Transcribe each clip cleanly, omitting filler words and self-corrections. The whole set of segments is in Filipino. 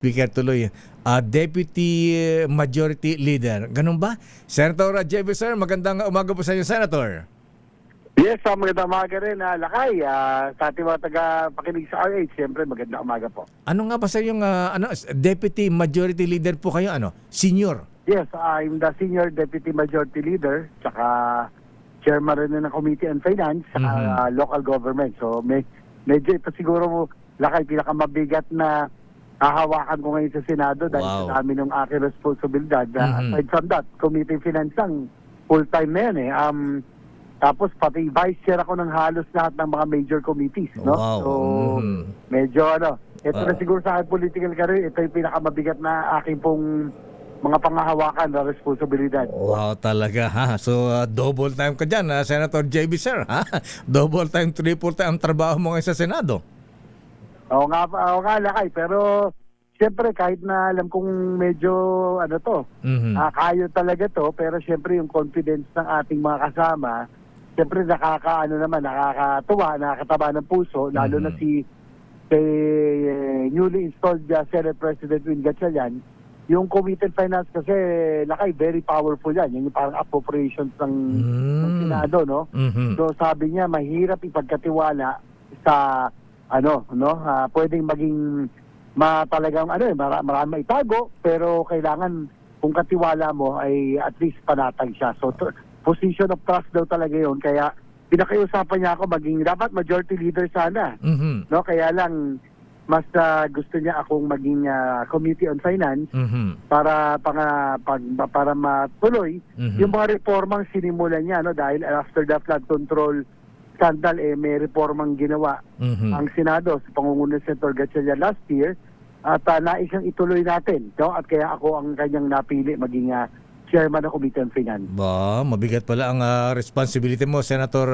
Speaker tuloy, Deputy Majority Leader. Ganun ba? Senator JB, sir, magandang umaga po sa inyo, Senator. Yes, magandang umaga rin, Lakay. Sa ating mga taga-pakinig sa RH, siyempre magandang umaga po. Ano nga ba sa yung Deputy Majority Leader po kayo? Senior? Yes, I'm the Senior Deputy Majority Leader, tsaka Chairman rin ng Committee on Finance, sa local government. So medyo ito siguro, Lakay, pinakamabigat na hahawakan ko ngayon sa Senado dahil sa dami ng aking responsibilidad. Aside from that, Committee on Finance ang full-time na yan eh. Tapos pati vice chair ako ng halos lahat ng mga major committees, no? Wow. So medyo ito na siguro sa akin political career, ito yung pinakamabigat na aking pong mga pangahawakan na responsibilidad. Wow, talaga ha. So double time ka dyan, Senator JB, sir, ha? Double time, triple time ang trabaho mo ngayon sa Senado. Oo nga, Lakay. Pero siyempre kahit na alam kong medyo kayo talaga to, pero siyempre yung confidence ng ating mga kasama, siyempre nakakatuwa, nakakataba ng puso, lalo na si newly installed Senate President Win Gatchalian. Yung Committee on Finance kasi, Lakay, very powerful yan. Yung parang appropriations ng Senado, no? So sabi niya, mahirap ipagkatiwala sa pwedeng maging talagang marami maitago, pero kailangan kung katiwala mo ay at least panatag siya. So position of trust daw talaga yun. Kaya pinakiusapan niya ako maging dapat majority leader sana. No, kaya lang mas gusto niya akong maging Committee on Finance para matuloy yung mga reformang sinimulan niya, no, dahil after the flood control scandal may reformang ginawa ang Senado sa pangunguna ni Senator Gatchalian last year at nais siyang ituloy natin, no? At kaya ako ang kanyang napili maging chairman ng Committee on Finance. Ba, mabigat pala ang responsibility mo, Senator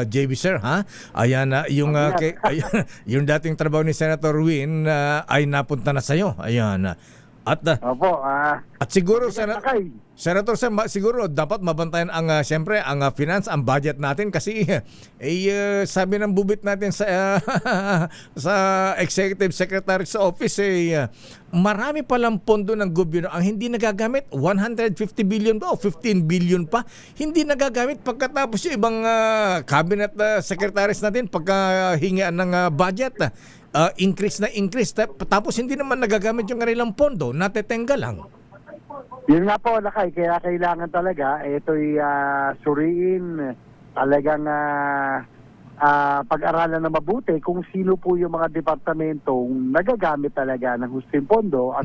JB, sir, ha? Ayan, yung dating trabaho ni Senator Win ay napunta na sa'yo. Ayan. At siguro, Senator, siguro dapat mabantayan ang siyempre ang finance, ang budget natin kasi sabi ng bubit natin sa sa Executive Secretary sa office marami palang pondo ng gobyerno ang hindi nagagamit. 150 billion ba o 15 billion pa hindi nagagamit, pagkatapos yung ibang cabinet secretaries natin pagkahingian ng budget increase tapos hindi naman nagagamit yung kanilang pondo, natetengga lang. Yun nga po, Lakay, kaya kailangan talaga ito'y suriin, talagang pag-aralan na mabuti kung sino po yung mga departamentong nagagamit talaga ng hustong pondo at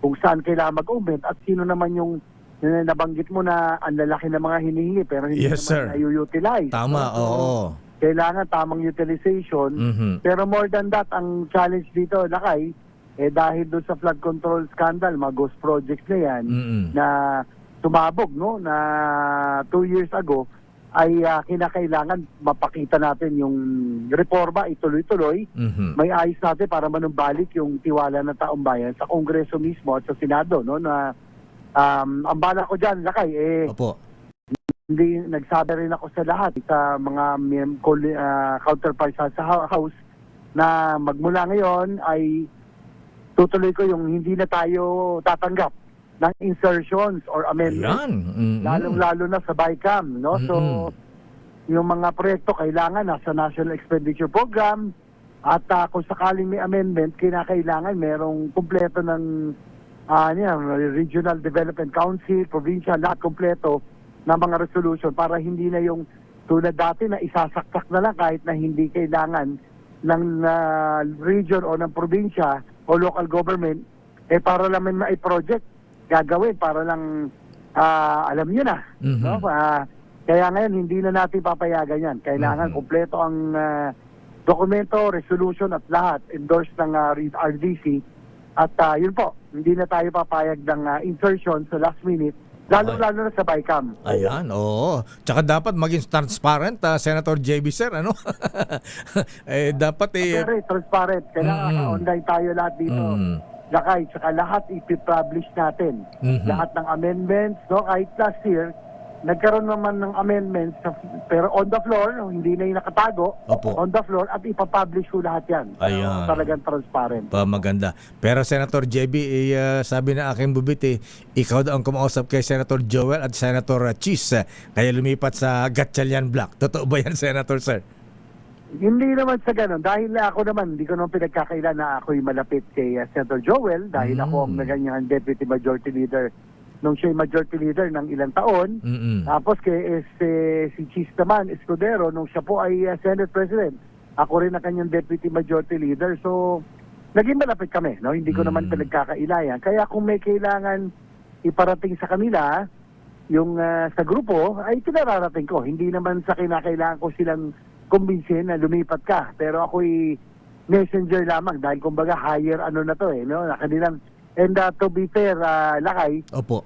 kung saan kailangan mag-augment at sino naman yung nabanggit mo na ang lalaki ng mga hinihingi pero hindi naman na-utilize. Tama, oo. Kailangan tamang utilization. Pero more than that, ang challenge dito, Lakay, dahil doon sa flood control scandal, mga ghost projects na yan, na tumabog, no, na 2 years ago, ay kinakailangan mapakita natin yung reforma, ituloy-tuloy, may ayos natin para manumbalik yung tiwala ng taong bayan sa Kongreso mismo at sa Senado, no, na ang bala ko dyan, Lakay, Opo. hindi nagsabi rin ako sa lahat, sa mga counterparts sa House, na magmula ngayon ay tutuloy ko yung hindi na tayo tatanggap ng insertions or amendments. Lalo na sa BICAM, no? So, yung mga proyekto kailangan nasa National Expenditure Program at kung sakaling may amendment, kinakailangan merong kumpleto ng Regional Development Council, provincial, lahat kumpleto ng mga resolution para hindi na yung tulad dati na isasaksak na lang kahit na hindi kailangan ng region o ng probinsya o local government, para lang may project gagawin, para lang alam nyo na. No? Kaya ngayon, hindi na natin papayagan yan. Kailangan kompleto ang dokumento, resolution at lahat, endorsed ng RDC. At yun po, hindi na tayo papayag ng insertion sa last minute, lalo na sa BICAM. Ayan, oo. Tsaka dapat maging transparent, Senator JB, sir, ano? Dapat very transparent. Kailangan online tayo lahat dito. Lakay, tsaka lahat ipipublish natin. Lahat ng amendments, no? Kahit last year, nagkaroon naman ng amendments pero on the floor, hindi na yung nakatago. Opo. On the floor at ipapublish ko lahat yan. Ayan. Talagang transparent. Maganda. Pero Senator JB, sabi na aking bubit, ikaw daw ang kumausap kay Senator Joel at Senator Chis, kaya lumipat sa Gatchalian Block. Totoo ba yan, Senator Sir? Hindi naman sa ganun. Dahil ako naman, hindi ko naman pinagkakailan na ako'y malapit kay Senator Joel dahil ako ang naganyang Deputy Majority Leader nung siya'y Majority Leader ng ilang taon. Tapos kay si Chis naman, Escudero, nung siya po ay Senate President. Ako rin ang kanyang Deputy Majority Leader. So, naging malapit kami. No? Hindi ko naman pinagkakailayan. Kaya kung may kailangan iparating sa kanila, yung sa grupo, ay pinararating ko. Hindi naman sa kinakailangan ko silang kumbinsin na lumipat ka. Pero ako'y messenger lamang dahil kumbaga higher ano na to no? Na kanilang. And to be fair, Lakay, Opo.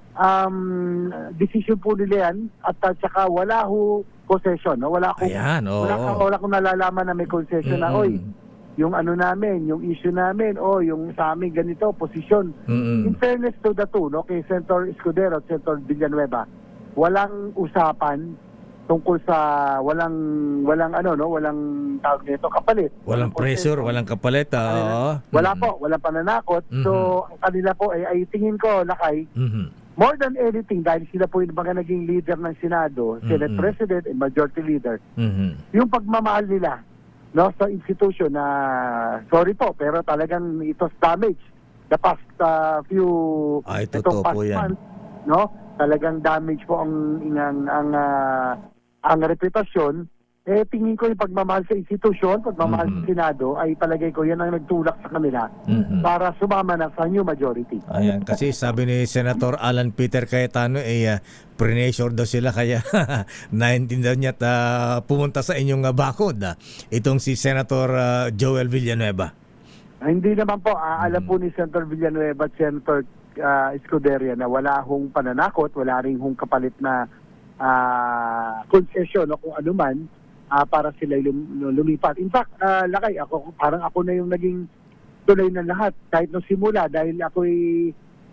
decision po nila yan at saka wala ho concession. No? Wala ko Ayan, oo. wala akong nalalaman na may concession na, oy, yung ano namin, yung issue namin, yung sa amin ganito, posisyon. In fairness to the two, no, kay Senator Escudero at Senator Villanueva, walang usapan tungkol sa walang tawag nito kapalit. Walang pressure, walang kapalit. Wala po, walang pananakot. So, ang kanila po ay tingin ko, Lakay, more than anything, dahil sila po yung mga naging leader ng Senado, Senate President and Majority Leader, yung pagmamahal nila no, sa institution na, sorry po, pero talagang it was damaged the past few totoo po yan. months, no? Talagang damage po ang reputasyon. Tingin ko yung pagmamahal sa institusyon, pagmamahal sa Senado, ay palagay ko yan ang nagtulak sa kanila para sumama na sa new majority. Ayan, kasi sabi ni Senator Alan Peter Cayetano, pre-nature daw sila kaya naintindihan niya at pumunta sa inyong bakod. Itong si Senator Joel Villanueva. Hindi naman po, alam po ni Senator Villanueva at Senator Escudero na wala hong pananakot, wala rin hong kapalit na concession o kung ano man para sila lumipat. In fact, Lakay, parang ako na yung naging tuloy ng lahat kahit nung simula dahil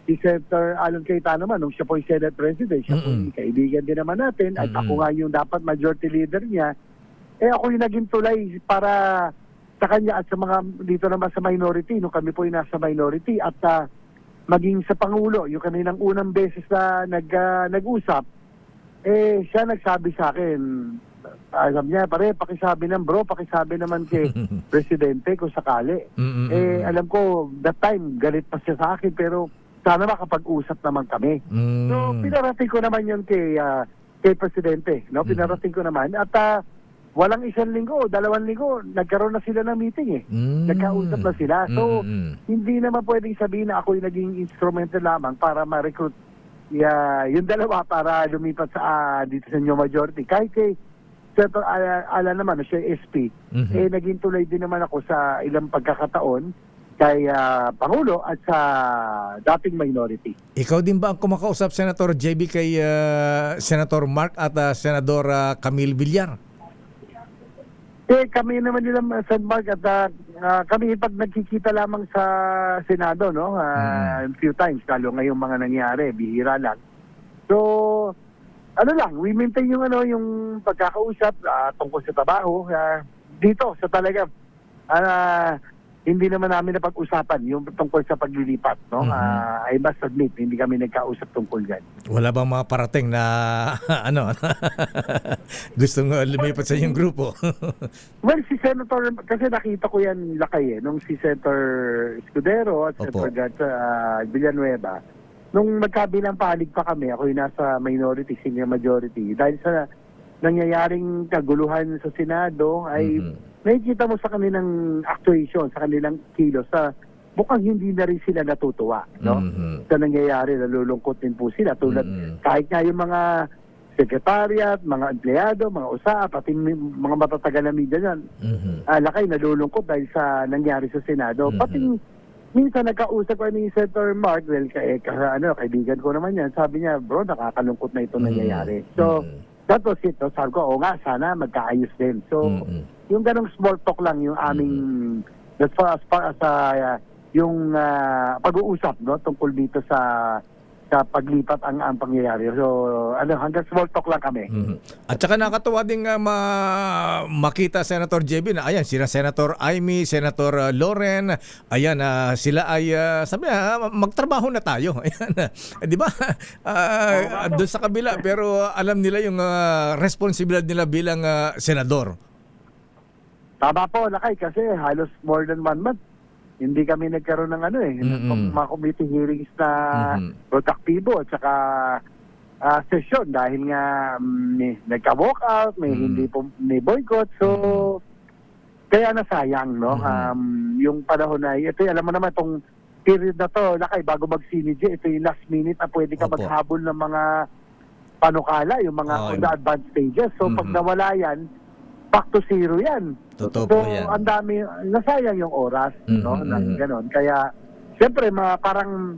si Senator Alan Cayetano naman, nung siya po yung Senate President, siya po yung kaibigan din naman natin at ako nga yung dapat majority leader niya, ako yung naging tulay para sa kanya at sa mga dito naman sa minority, nung kami po yung nasa minority at maging sa Pangulo, yung kanilang unang beses na nag-usap, siya nagsabi sa akin, sabi niya, pakisabi naman kay Presidente kung sakali. Alam ko, that time, galit pa siya sa akin, pero sana makapag-usap naman kami. So, pinarating ko naman yun kay Presidente. No? Pinarating ko naman. At walang 1 linggo, 2 linggo, nagkaroon na sila ng meeting Nagkausap na sila. So, hindi naman pwedeng sabihin na ako yung naging instrumental lamang para ma-recruit yung dalawa para lumipat sa dito sa new majority. Kahit kay Senator Alan naman, siya SP, naging tulay din naman ako sa ilang pagkakataon kay Pangulo at sa dating minority. Ikaw din ba ang kumakausap, Senator JB, kay Senator Mark at Senador Camille Villar? Kami naman nila San Mark at kami pag nagkikita lamang sa Senado, no? A few times, lalo ngayong mga nangyari, bihira lang. So, we maintain yung pagkakausap tungkol sa trabaho. Dito, sa talaga, hindi naman namin napag-usapan yung tungkol sa paglilipat, no? I must admit, hindi kami nagkausap tungkol dyan. Wala bang mga parating na gustong lumipat sa inyong grupo? Well, si Senator, kasi nakita ko yan Lakay nung si Senator Escudero at Senator Villanueva, nung magkabilang panig pa kami, ako yung nasa minority, senior majority, dahil sa nangyayaring kaguluhan sa Senado, ay nakikita mo sa kanilang actuation, sa kanilang kilos, mukhang hindi na rin sila natutuwa, no? Sa nangyayari, nalulungkot din po sila. Tulad, kahit nga yung mga secretariat, mga empleyado, mga usa, pati mga matatagal na media dyan, Lakay, nalulungkot dahil sa nangyari sa Senado. Pati minsan nagkausap ko ni Senator Mark, kaibigan ko naman yan, sabi niya, bro, nakakalungkot na ito nangyayari. So, that was it. No? Sabi ko, nga, sana magkaayos din. So, yung ganong small talk lang yung aming, as far as yung pag-uusap, no, tungkol dito sa sa paglipat ang pangyayari. So, hanggang small talk lang kami. Mhm. At saka nakatuwa din nga makita Senator JB na ayan sila Senator Amy, Senator Loren, ayan sila ay sabi magtrabaho na tayo. Ayan. Di ba? Doon sa kabila pero alam nila yung responsibilidad nila bilang senador. Tama po, Lakay, kasi halos more than 1 month hindi kami nagkaroon ng ng mga committee hearings na produktibo at saka session dahil nga may nagka-walk out, may hindi po may boycott. So kaya nasayang, no? Yung panahon na ito, alam mo naman itong period na to, Lakay, bago mag-CNG, ito yung last minute na pwede ka Opo. maghabol ng mga panukala, yung mga on the advanced stages. So pag nawala yan, back to zero yan. Totoo So po yan. ang dami, nasayang yung oras, no? Ganon. Kaya siyempre parang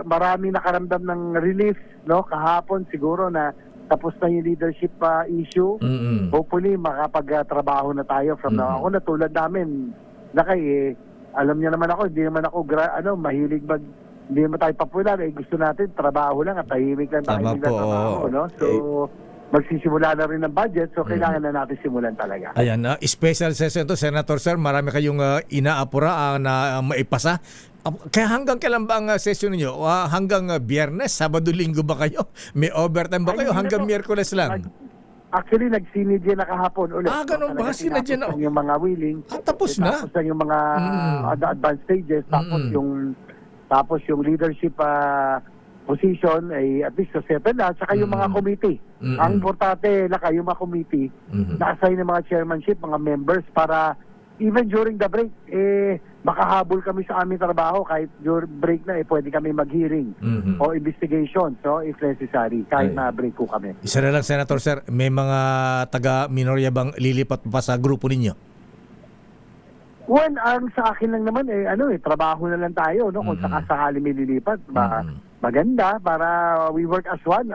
marami nakaramdam ng relief, no? Kahapon siguro na tapos na yung leadership issue. Hopefully makapagtrabaho na tayo from now. Ako na tulad namin, Lakay, alam niya naman ako, hindi naman ako mahilig hindi naman tayo popular, gusto natin trabaho lang at tahimik lang tayo Tama po. trabaho, no? So magsisimula na rin ng budget, so kailangan na natin simulan talaga. Ayan, special session to, Senator Sir. Marami kayong inaapura na maipasa. Kaya hanggang kailan ba ang session niyo? Hanggang Biyernes, Sabado, Linggo ba kayo? May overtime ba kayo? Hanggang Miyerkules lang? Actually, nag-sinidya na kahapon ulit. Ganun ba? Sinadya na. Yung mga willing. Tapos na? Tapos na yung mga advanced stages. Tapos yung leadership position ay at least sa 7 na, saka yung mga committee. Ang importante na yung mga committee, na-assign ng mga chairmanship, mga members para even during the break, makahabol kami sa aming trabaho kahit during break na pwede kami mag-hearing o investigation, so if necessary, kahit na break ko kami. Isa na lang, Senator Sir, may mga taga-minorya bang lilipat pa sa grupo ninyo? Well, ang sa akin lang naman trabaho na lang tayo, no? Kung sakasakali may lilipat, maganda para we work as one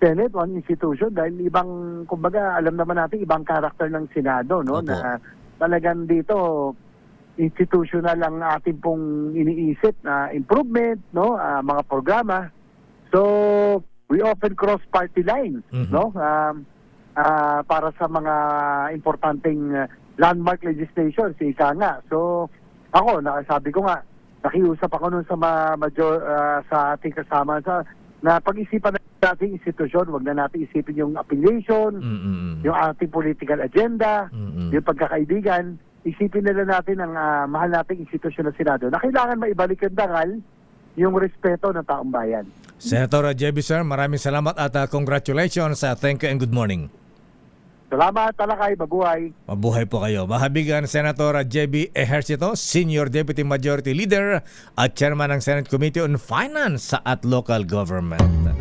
Senate, one institution, dahil ibang, kumbaga, alam naman natin ibang karakter ng Senado, no? Opo. Na talagang dito institutional lang ating pong iniisip na improvement, no? Mga programa. So we often cross party lines, no? Para sa mga importanteng landmark legislation, ika nga. So ako, sabi ko nga, nakiusap ako nun sa sa ating kasama na pag-isipan natin institusyon, wag na natin isipin yung affiliation, yung ating political agenda, yung pagkakaibigan, isipin nila natin ang mahal nating institusyon ng Senado na kailangan maibalik yung dangal, yung respeto ng taong bayan. Senator JB Sir, maraming salamat at congratulations. Thank you and good morning. Salamat, Talakay, mabuhay. Mabuhay po kayo. Mahabigan Senator JB Ejercito, Senior Deputy Majority Leader at Chairman ng Senate Committee on Finance at Local Government.